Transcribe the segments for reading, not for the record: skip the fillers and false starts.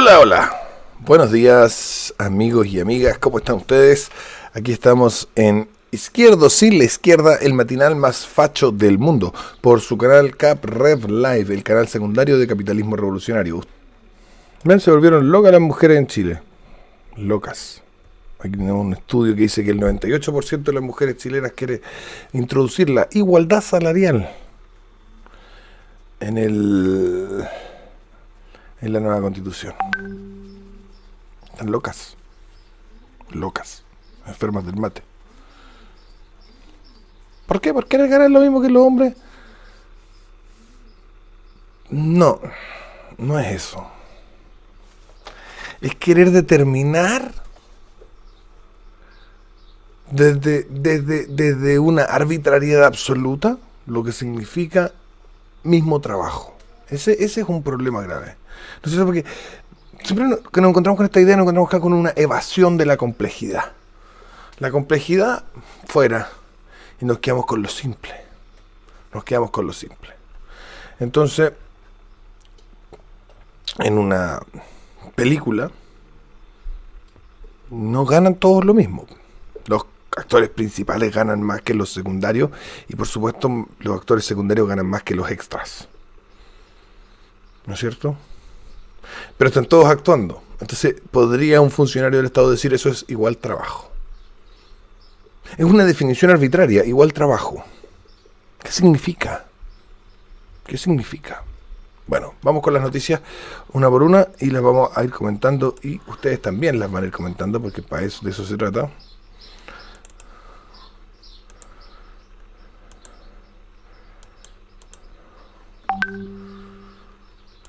Hola, hola. Buenos días, amigos y amigas. ¿Cómo están ustedes? Aquí estamos en Izquierdo sin la Izquierda, el matinal más facho del mundo, por su canal Cap Rev Live, el canal secundario de Capitalismo Revolucionario. Ven, se volvieron locas las mujeres en Chile. Locas. Aquí tenemos un estudio que dice que el 98% de las mujeres chilenas quiere introducir la igualdad salarial en la nueva constitución. Están locas. Locas. Enfermas del mate. ¿Por qué? ¿Por qué ganar lo mismo que los hombres? No. No es eso. Es querer determinar desde una arbitrariedad absoluta lo que significa mismo trabajo. Ese es un problema grave. No sé, porque siempre que nos encontramos con esta idea, nos encontramos acá con una evasión de la complejidad. La complejidad fuera y nos quedamos con lo simple. Nos quedamos con lo simple. Entonces, en una película no ganan todos lo mismo. Los actores principales ganan más que los secundarios y por supuesto los actores secundarios ganan más que los extras. ¿No es cierto? Pero están todos actuando. Entonces, ¿podría un funcionario del Estado decir eso es igual trabajo? Es una definición arbitraria, igual trabajo. ¿Qué significa? ¿Qué significa? Bueno, vamos con las noticias una por una y las vamos a ir comentando y ustedes también las van a ir comentando porque para eso, de eso se trata.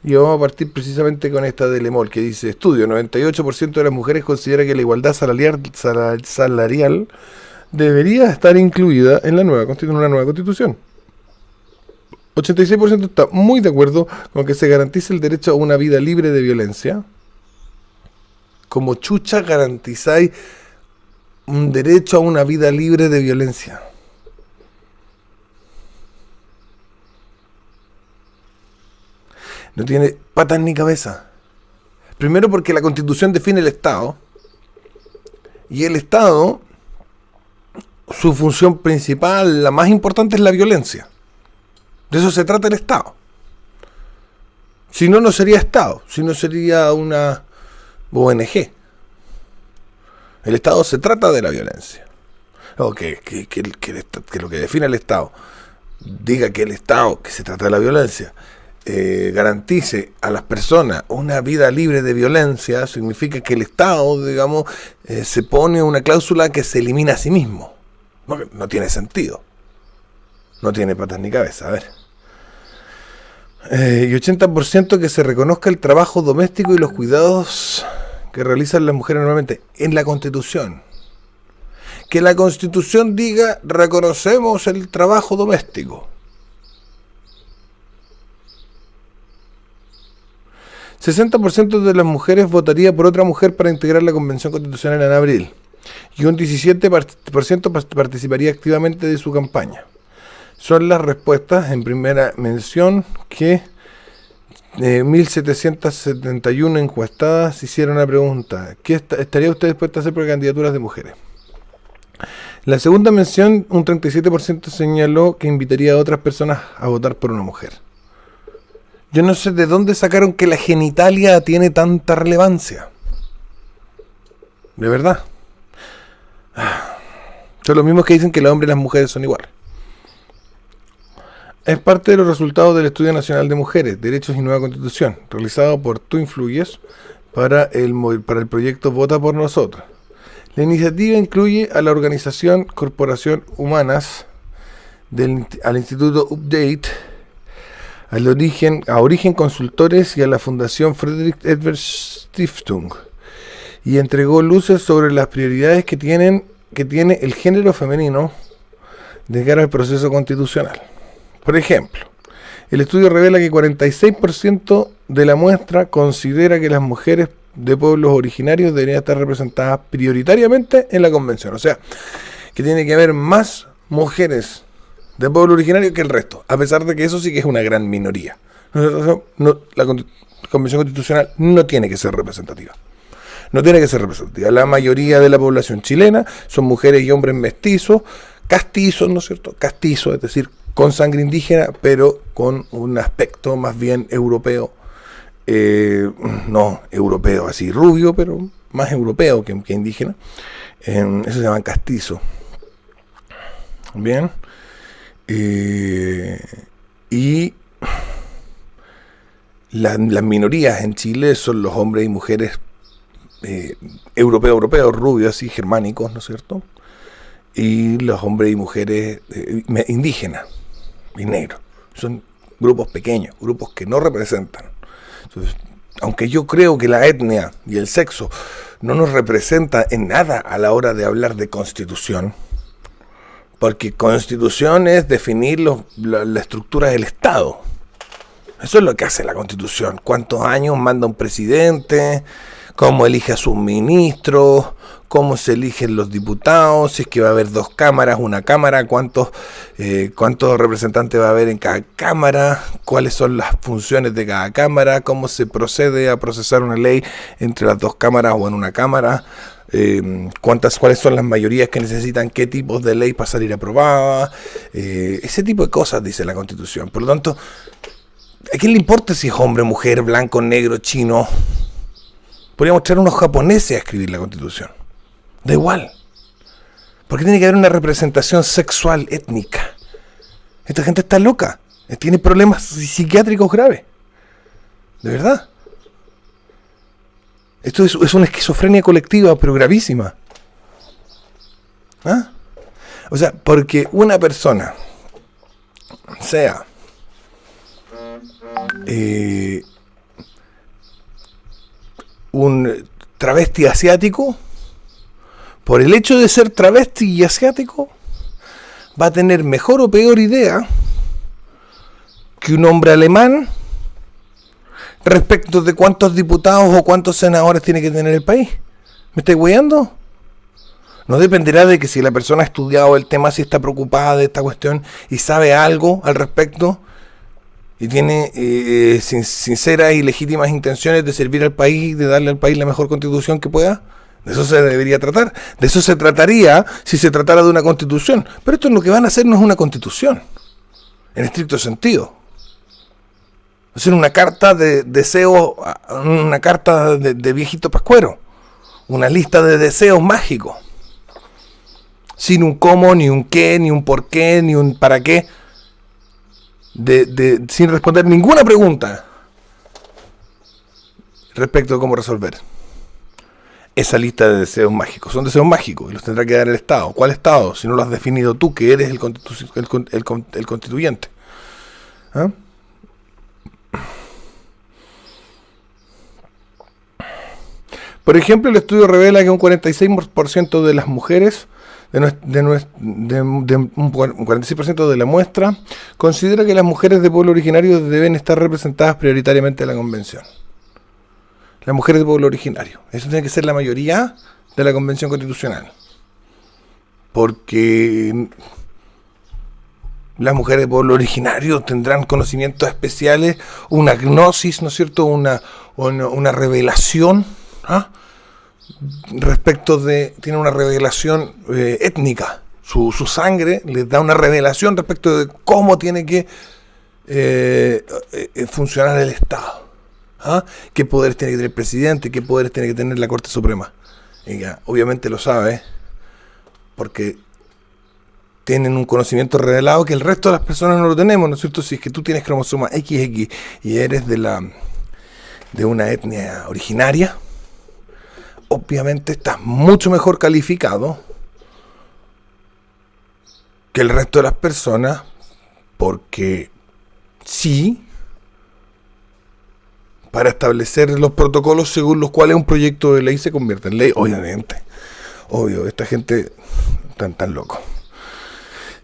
Y vamos a partir precisamente con esta de Lemol, que dice: estudio, 98% de las mujeres considera que la igualdad salarial debería estar incluida en una nueva constitución. 86% está muy de acuerdo con que se garantice el derecho a una vida libre de violencia. Como chucha garantizáis un derecho a una vida libre de violencia. No tiene patas ni cabeza. Primero porque la Constitución define el Estado. Y el Estado, su función principal, la más importante, es la violencia. De eso se trata el Estado. Si no, no sería Estado. Si no, sería una ONG. El Estado se trata de la violencia. O que lo que define el Estado diga que el Estado, que se trata de la violencia, garantice a las personas una vida libre de violencia, significa que el Estado, digamos, se pone una cláusula que se elimina a sí mismo. No tiene sentido. No tiene patas ni cabeza. A ver. Y 80% que se reconozca el trabajo doméstico y los cuidados que realizan las mujeres normalmente en la Constitución. Que la Constitución diga: reconocemos el trabajo doméstico. 60% de las mujeres votaría por otra mujer para integrar la Convención Constitucional en abril. Y un 17% participaría activamente de su campaña. Son las respuestas en primera mención que 1.771 encuestadas hicieron la pregunta: ¿qué estaría usted dispuesta a hacer por candidaturas de mujeres? La segunda mención, un 37% señaló que invitaría a otras personas a votar por una mujer. Yo no sé de dónde sacaron que la genitalia tiene tanta relevancia. De verdad. Son los mismos que dicen que los hombres y las mujeres son iguales. Es parte de los resultados del Estudio Nacional de Mujeres, Derechos y Nueva Constitución, realizado por Tú Influyes para el proyecto Vota por Nosotros. La iniciativa incluye a la organización Corporación Humanas, al Instituto Update, a Origen Consultores y a la Fundación Friedrich Ebert Stiftung, y entregó luces sobre las prioridades que tiene el género femenino de cara al proceso constitucional. Por ejemplo, el estudio revela que 46% de la muestra considera que las mujeres de pueblos originarios deberían estar representadas prioritariamente en la convención. O sea, que tiene que haber más mujeres de pueblo originario que el resto, a pesar de que eso sí que es una gran minoría. La Convención Constitucional no tiene que ser representativa. No tiene que ser representativa. La mayoría de la población chilena son mujeres y hombres mestizos, castizos, ¿no es cierto? Castizos, es decir, con sangre indígena, pero con un aspecto más bien europeo. No europeo así rubio, pero más europeo que indígena. Eso se llama castizo. Bien. Y las minorías en Chile son los hombres y mujeres europeos, rubios, así, germánicos, ¿no es cierto? Y los hombres y mujeres indígenas y negros. Son grupos pequeños, grupos que no representan. Entonces, aunque yo creo que la etnia y el sexo no nos representa en nada a la hora de hablar de constitución, porque constitución es definir la estructura del Estado. Eso es lo que hace la Constitución. ¿Cuántos años manda un presidente? ¿Cómo elige a sus ministros? ¿Cómo se eligen los diputados? Si es que va a haber 2 cámaras, una cámara, ¿cuántos representantes va a haber en cada cámara? ¿Cuáles son las funciones de cada cámara? ¿Cómo se procede a procesar una ley entre las 2 cámaras o en una cámara? ¿Cuáles son las mayorías que necesitan qué tipos de ley para salir aprobada? Ese tipo de cosas dice la Constitución. Por lo tanto, ¿a quién le importa si es hombre, mujer, blanco, negro, chino? Podríamos traer unos japoneses a escribir la Constitución. Da igual. Porque tiene que haber una representación sexual, étnica. Esta gente está loca. Tiene problemas psiquiátricos graves. De verdad. Esto es una esquizofrenia colectiva, pero gravísima. ¿Ah? O sea, porque una persona sea un travesti asiático, por el hecho de ser travesti y asiático, va a tener mejor o peor idea que un hombre alemán respecto de cuántos diputados o cuántos senadores tiene que tener el país. ¿Me estáis hueando? No dependerá de que si la persona ha estudiado el tema, si está preocupada de esta cuestión y sabe algo al respecto y tiene sinceras y legítimas intenciones de servir al país, de darle al país la mejor constitución que pueda. De eso se debería tratar. De eso se trataría si se tratara de una constitución. Pero esto es lo que van a hacer, no es una constitución, en estricto sentido. Hacer una carta de deseo, una carta de viejito pascuero, una lista de deseos mágicos, sin un cómo, ni un qué, ni un por qué, ni un para qué, sin responder ninguna pregunta respecto de cómo resolver esa lista de deseos mágicos. Son deseos mágicos y los tendrá que dar el Estado. ¿Cuál Estado? Si no lo has definido tú, que eres el constituyente. ¿Ah? Por ejemplo, el estudio revela que un 46% de las mujeres, un 46% de la muestra, considera que las mujeres de pueblo originario deben estar representadas prioritariamente en la convención. Las mujeres de pueblo originario. Eso tiene que ser la mayoría de la Convención Constitucional. Porque las mujeres de pueblo originario tendrán conocimientos especiales, una gnosis, ¿no es cierto? Una revelación, ¿ah? Tiene una revelación étnica. Su sangre les da una revelación respecto de cómo tiene que funcionar el Estado. ¿Ah? ¿Qué poderes tiene que tener el presidente? ¿Qué poderes tiene que tener la Corte Suprema? Ella obviamente lo sabe, porque tienen un conocimiento revelado que el resto de las personas no lo tenemos, ¿no es cierto? Si es que tú tienes cromosoma XX y eres de una etnia originaria, obviamente estás mucho mejor calificado que el resto de las personas, porque sí, para establecer los protocolos según los cuales un proyecto de ley se convierte en ley, obviamente. Obvio, esta gente tan loco.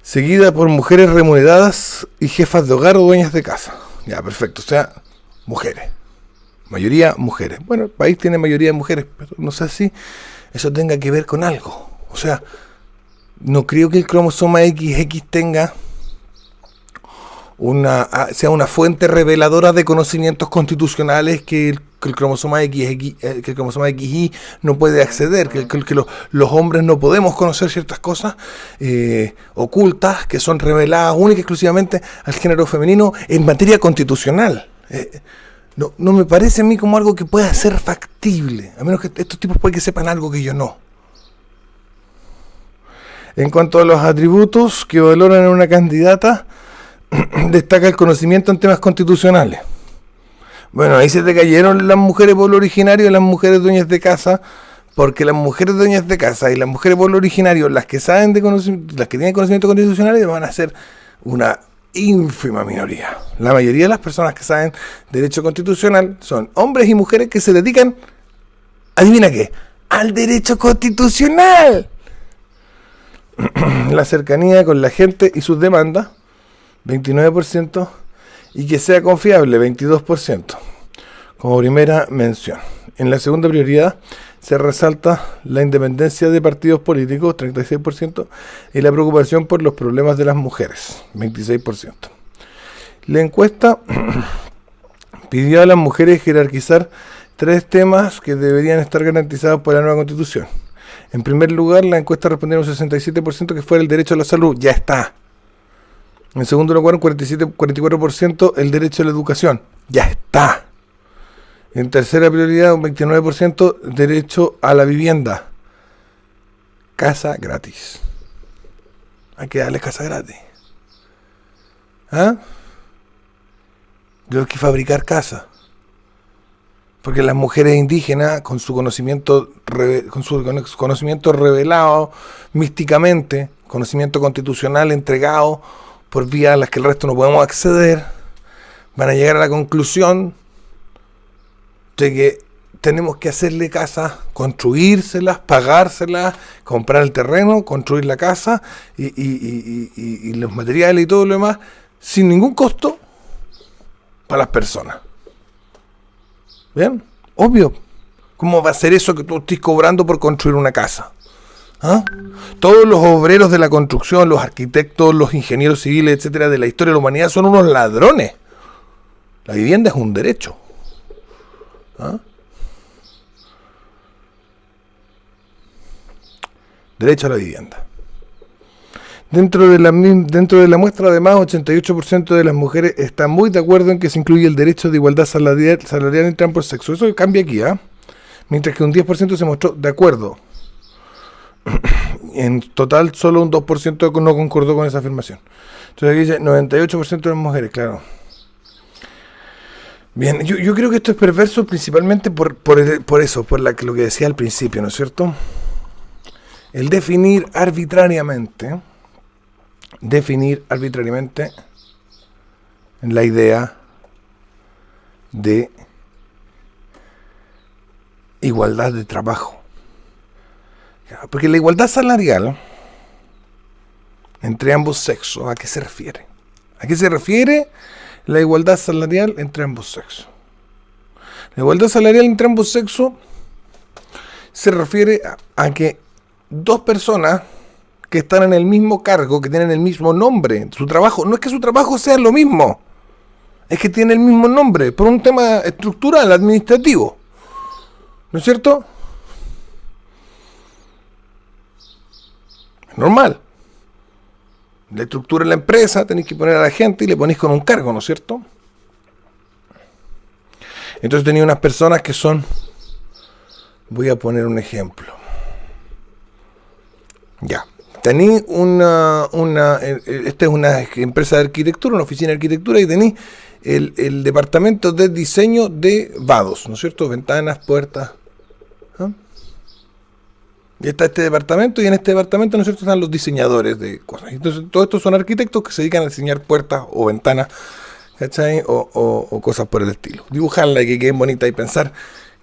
Seguida por mujeres remuneradas y jefas de hogar o dueñas de casa. Ya, perfecto. O sea, mujeres. Mayoría mujeres. Bueno, el país tiene mayoría de mujeres, pero no sé si eso tenga que ver con algo. O sea, no creo que el cromosoma XX tenga sea una fuente reveladora de conocimientos constitucionales que el cromosoma XY no puede acceder, que los hombres no podemos conocer ciertas cosas ocultas que son reveladas única y exclusivamente al género femenino en materia constitucional. No me parece a mí como algo que pueda ser factible, a menos que estos tipos pueden que sepan algo que yo no. En cuanto a los atributos que valoran en una candidata, destaca el conocimiento en temas constitucionales. Bueno, ahí se te cayeron las mujeres pueblo originario y las mujeres dueñas de casa, porque las mujeres dueñas de casa y las mujeres pueblo originario, las que saben las que tienen conocimiento constitucional, van a ser una ínfima minoría. La mayoría de las personas que saben derecho constitucional son hombres y mujeres que se dedican, adivina qué, al derecho constitucional. La cercanía con la gente y sus demandas, 29%, y que sea confiable, 22%, como primera mención. En la segunda prioridad se resalta la independencia de partidos políticos, 36%, y la preocupación por los problemas de las mujeres, 26%. La encuesta pidió a las mujeres jerarquizar 3 temas que deberían estar garantizados por la nueva Constitución. En primer lugar, la encuesta respondió un 67% que fuera el derecho a la salud, ya está. En segundo lugar, un 44% el derecho a la educación, ya está. En tercera prioridad, un 29% derecho a la vivienda, casa gratis. Hay que darle casa gratis. ¿Ah? Yo hay que fabricar casa. Porque las mujeres indígenas, con su conocimiento revelado místicamente, conocimiento constitucional entregado por vías a las que el resto no podemos acceder, van a llegar a la conclusión de que tenemos que hacerle casa, construírselas, pagárselas, comprar el terreno, construir la casa y los materiales y todo lo demás, sin ningún costo para las personas. ¿Bien? Obvio. ¿Cómo va a ser eso que tú estés cobrando por construir una casa? ¿Ah? Todos los obreros de la construcción, los arquitectos, los ingenieros civiles, etcétera, de la historia de la humanidad son unos ladrones. La vivienda es un derecho. ¿Ah? Derecho a la vivienda. Dentro de la muestra, además, 88% de las mujeres están muy de acuerdo en que se incluye el derecho de igualdad salarial entre ambos sexos. Eso cambia aquí, ¿eh? Mientras que un 10% se mostró de acuerdo. En total, solo un 2% no concordó con esa afirmación. Entonces aquí dice 98% de las mujeres, claro. Bien, yo creo que esto es perverso principalmente por eso, por lo que decía al principio, ¿no es cierto? El definir arbitrariamente la idea de igualdad de trabajo. Porque la igualdad salarial entre ambos sexos, ¿a qué se refiere? ¿A qué se refiere la igualdad salarial entre ambos sexos? La igualdad salarial entre ambos sexos se refiere a que dos personas que están en el mismo cargo, que tienen el mismo nombre, su trabajo, no es que su trabajo sea lo mismo, es que tiene el mismo nombre, por un tema estructural, administrativo, ¿no es cierto? Normal. La estructura de la empresa, tenéis que poner a la gente y le ponéis con un cargo, ¿no es cierto? Entonces tenía unas personas que son, voy a poner un ejemplo. Ya. Tenéis esta es una empresa de arquitectura, una oficina de arquitectura, y tenéis el departamento de diseño de vados, ¿no es cierto? Ventanas, puertas. ¿Ah? Y está este departamento, y en este departamento, ¿no es cierto?, están los diseñadores de cosas. Entonces, todos estos son arquitectos que se dedican a diseñar puertas o ventanas, ¿cachai? O cosas por el estilo. Dibujarla y que queden bonitas y pensar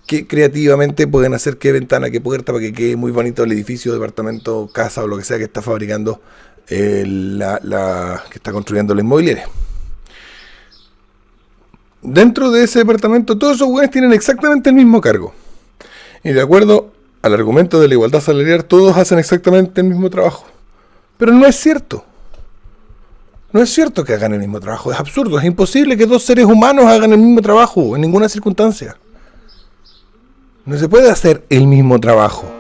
que creativamente pueden hacer qué ventana, qué puerta, para que quede muy bonito el edificio, departamento, casa o lo que sea que está fabricando, que está construyendo la inmobiliaria. Dentro de ese departamento, todos esos güeyes tienen exactamente el mismo cargo. Y de acuerdo al argumento de la igualdad salarial, todos hacen exactamente el mismo trabajo. Pero no es cierto. No es cierto que hagan el mismo trabajo, es absurdo, es imposible que dos seres humanos hagan el mismo trabajo en ninguna circunstancia. No se puede hacer el mismo trabajo.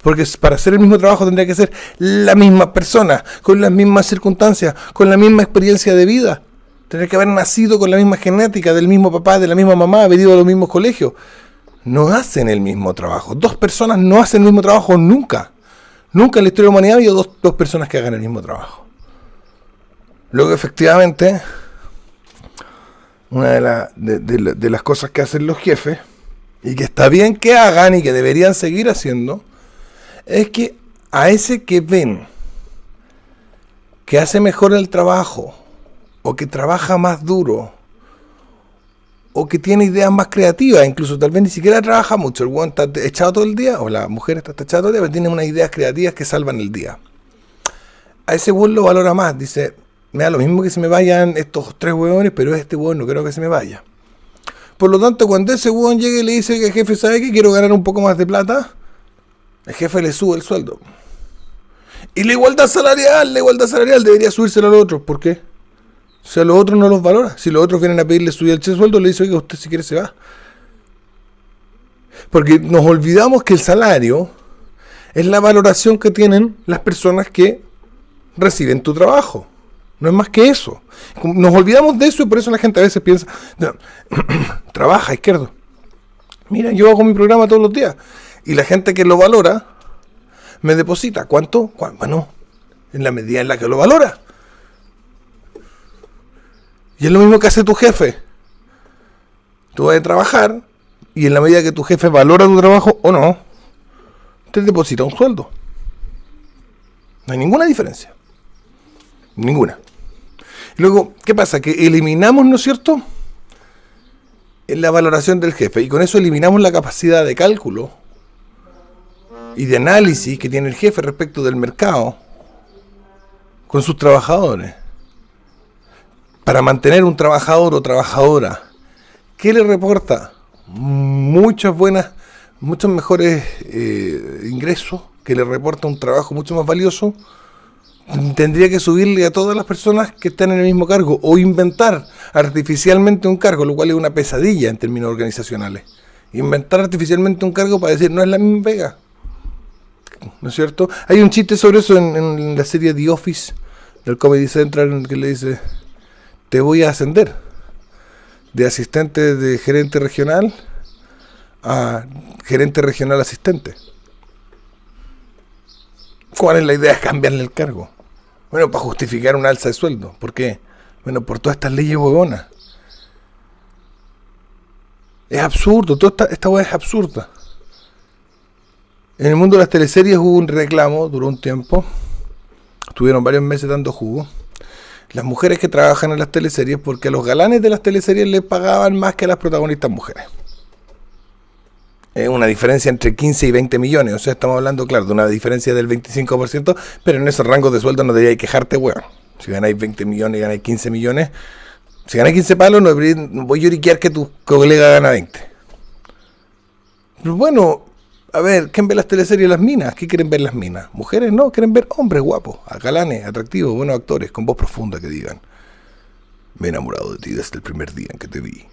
Porque para hacer el mismo trabajo tendría que ser la misma persona, con las mismas circunstancias, con la misma experiencia de vida. Tendría que haber nacido con la misma genética, del mismo papá, de la misma mamá, haber ido a los mismos colegios. No hacen el mismo trabajo. Dos personas no hacen el mismo trabajo nunca. Nunca en la historia de la humanidad ha habido dos personas que hagan el mismo trabajo. Luego, efectivamente, una de las cosas que hacen los jefes, y que está bien que hagan y que deberían seguir haciendo, es que a ese que ven que hace mejor el trabajo, o que trabaja más duro, o que tiene ideas más creativas, incluso tal vez ni siquiera trabaja mucho, el huevón está echado todo el día, o la mujer está echada todo el día, pero tiene unas ideas creativas que salvan el día. A ese huevón lo valora más, dice, me da lo mismo que se me vayan estos 3 huevones, pero este huevón no creo que se me vaya. Por lo tanto, cuando ese huevón llegue y le dice que el jefe sabe que quiero ganar un poco más de plata, el jefe le sube el sueldo. Y la igualdad salarial debería subírselo a los otros. ¿Por qué? O sea, los otros no los valora. Si los otros vienen a pedirle subir el sueldo, le dice, oiga, usted si quiere se va. Porque nos olvidamos que el salario es la valoración que tienen las personas que reciben tu trabajo. No es más que eso. Nos olvidamos de eso y por eso la gente a veces piensa, no, trabaja, izquierdo. Mira, yo hago mi programa todos los días. Y la gente que lo valora me deposita. ¿Cuánto? Bueno, en la medida en la que lo valora. Y es lo mismo que hace tu jefe. Tú vas a trabajar y en la medida que tu jefe valora tu trabajo o no, te deposita un sueldo. No hay ninguna diferencia. Ninguna. Y luego, ¿qué pasa? Que eliminamos, ¿no es cierto?, la valoración del jefe. Y con eso eliminamos la capacidad de cálculo y de análisis que tiene el jefe respecto del mercado con sus trabajadores. Para mantener un trabajador o trabajadora que le reporta muchos mejores ingresos, que le reporta un trabajo mucho más valioso, tendría que subirle a todas las personas que están en el mismo cargo o inventar artificialmente un cargo, lo cual es una pesadilla en términos organizacionales. Inventar artificialmente un cargo para decir no es la misma pega. ¿No es cierto? Hay un chiste sobre eso en la serie The Office del Comedy Central que le dice, te voy a ascender de asistente de gerente regional a gerente regional asistente. ¿Cuál es la idea? Es cambiarle el cargo. Bueno, para justificar un alza de sueldo. ¿Por qué? Bueno, por todas estas leyes huevonas. Es absurdo, toda esta hueá es absurda. En el mundo de las teleseries hubo un reclamo, duró un tiempo, estuvieron varios meses dando jugo. Las mujeres que trabajan en las teleseries, porque a los galanes de las teleseries les pagaban más que a las protagonistas mujeres. Es una diferencia entre 15 y 20 millones, o sea, estamos hablando, claro, de una diferencia del 25%, pero en esos rangos de sueldo no deberíais quejarte, weón. Si ganáis 20 millones y ganáis 15 millones, si ganáis 15 palos, no voy a lloriquear que tu colega gana 20. Pero bueno, a ver, ¿quién ve las teleseries? Las minas. ¿Qué quieren ver las minas? Mujeres no, quieren ver hombres guapos, galanes, atractivos, buenos actores, con voz profunda que digan, me he enamorado de ti desde el primer día en que te vi.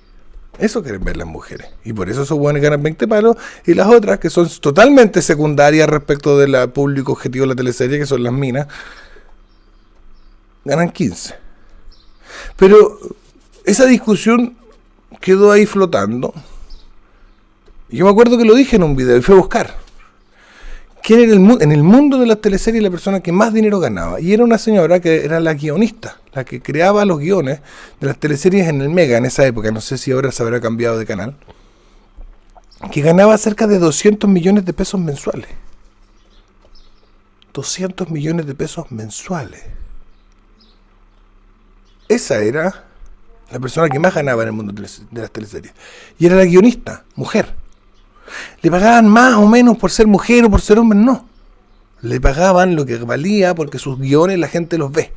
Eso quieren ver las mujeres. Y por eso esos buenos ganan 20 palos. Y las otras, que son totalmente secundarias respecto del público objetivo de la teleserie, que son las minas, ganan 15. Pero esa discusión quedó ahí flotando. Y yo me acuerdo que lo dije en un video y fui a buscar quién era en el mundo de las teleseries la persona que más dinero ganaba. Y era una señora que era la guionista, la que creaba los guiones de las teleseries en el Mega en esa época. No sé si ahora se habrá cambiado de canal. Que ganaba cerca de 200 millones de pesos mensuales. 200 millones de pesos mensuales. Esa era la persona que más ganaba en el mundo de las teleseries. Y era la guionista, mujer. ¿Le pagaban más o menos por ser mujer o por ser hombre? No. Le pagaban lo que valía porque sus guiones la gente los ve.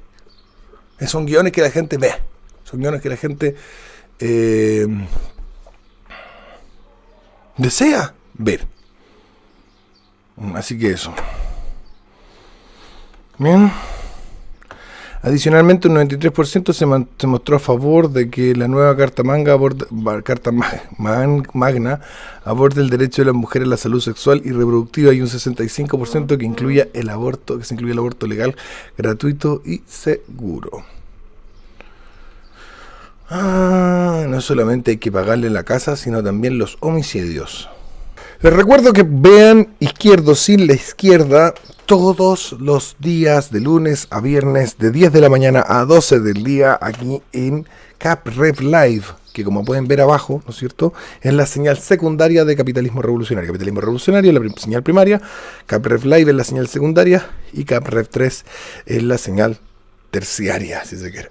Son guiones que la gente ve. Son guiones que la gente desea ver. Así que eso. Bien. Adicionalmente, un 93% se mostró a favor de que la nueva Carta Magna aborde el derecho de las mujeres a la salud sexual y reproductiva, y un 65% que incluya el aborto, que se incluya el aborto legal, gratuito y seguro. No solamente hay que pagarle la casa, sino también los homicidios. Les recuerdo que vean Izquierdo sin la Izquierda todos los días de lunes a viernes de 10 de la mañana a 12 del día aquí en CapRev Live, que como pueden ver abajo, ¿no es cierto?, es la señal secundaria de Capitalismo Revolucionario. Capitalismo Revolucionario es la señal primaria, CapRev Live es la señal secundaria y CapRev 3 es la señal terciaria, si se quiere.